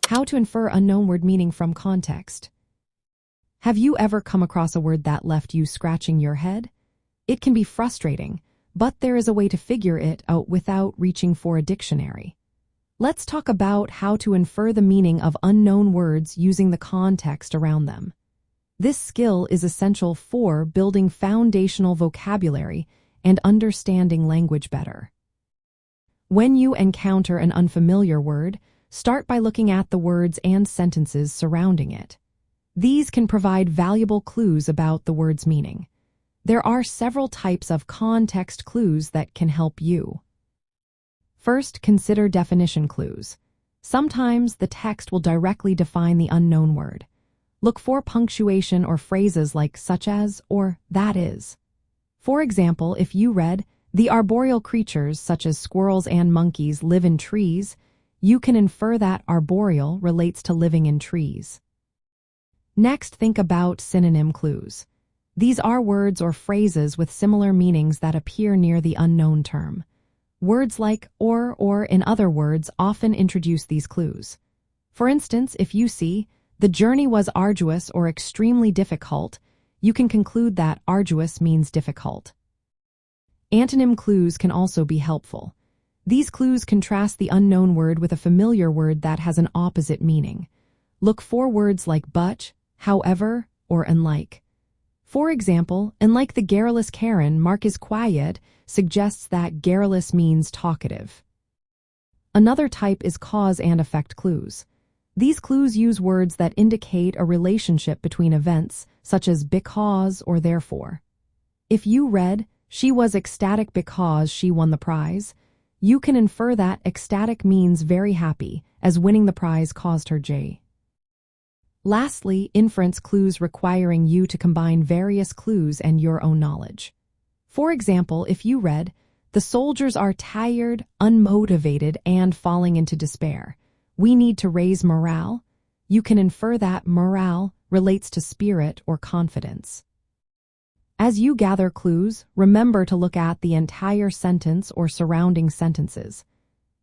How to infer unknown word meaning from context. Have you ever come across a word that left you scratching your head? It can be frustrating, but there is a way to figure it out without reaching for a dictionary. Let's talk about how to infer the meaning of unknown words using the context around them. This skill is essential for building foundational vocabulary and understanding language better. When you encounter an unfamiliar word, start by looking at the words and sentences surrounding it. These can provide valuable clues about the word's meaning. There are several types of context clues that can help you. First, consider definition clues. Sometimes the text will directly define the unknown word. Look for punctuation or phrases like such as or that is. For example, if you read, "The arboreal creatures such as squirrels and monkeys live in trees," you can infer that arboreal relates to living in trees. Next, think about synonym clues. These are words or phrases with similar meanings that appear near the unknown term. Words like or in other words often introduce these clues. For instance, if you see, "The journey was arduous or extremely difficult," you can conclude that arduous means difficult. Antonym clues can also be helpful. These clues contrast the unknown word with a familiar word that has an opposite meaning. Look for words like but, however, or unlike. For example, unlike the garrulous Karen, Mark is quiet suggests that garrulous means talkative. Another type is cause and effect clues. These clues use words that indicate a relationship between events, such as because or therefore. If you read, "She was ecstatic because she won the prize," you can infer that ecstatic means very happy, as winning the prize caused her joy. Lastly, inference clues requiring you to combine various clues and your own knowledge. For example, if you read, "The soldiers are tired, unmotivated, and falling into despair. We need to raise morale," you can infer that morale relates to spirit or confidence. As you gather clues, remember to look at the entire sentence or surrounding sentences.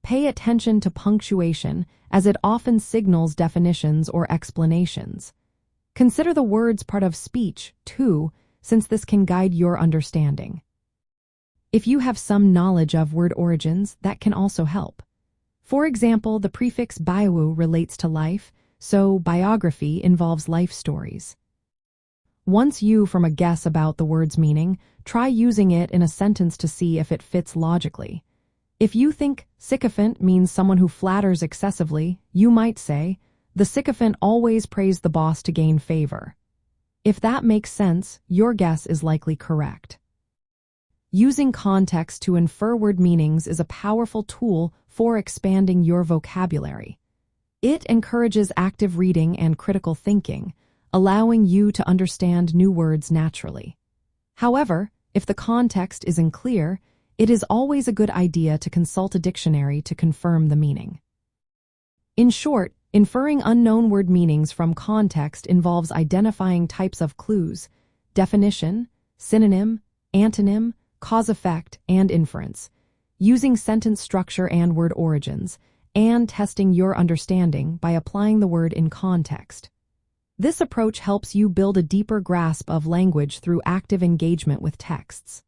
Pay attention to punctuation, as it often signals definitions or explanations. Consider the words part of speech, too, since this can guide your understanding. If you have some knowledge of word origins, that can also help. For example, the prefix bio relates to life, so biography involves life stories. Once you form a guess about the word's meaning, try using it in a sentence to see if it fits logically. If you think sycophant means someone who flatters excessively, you might say, "The sycophant always praised the boss to gain favor." If that makes sense, your guess is likely correct. Using context to infer word meanings is a powerful tool for expanding your vocabulary. It encourages active reading and critical thinking, allowing you to understand new words naturally. However, if the context isn't clear, it is always a good idea to consult a dictionary to confirm the meaning. In short, inferring unknown word meanings from context involves identifying types of clues, definition, synonym, antonym, cause-effect, and inference, using sentence structure and word origins, and testing your understanding by applying the word in context. This approach helps you build a deeper grasp of language through active engagement with texts.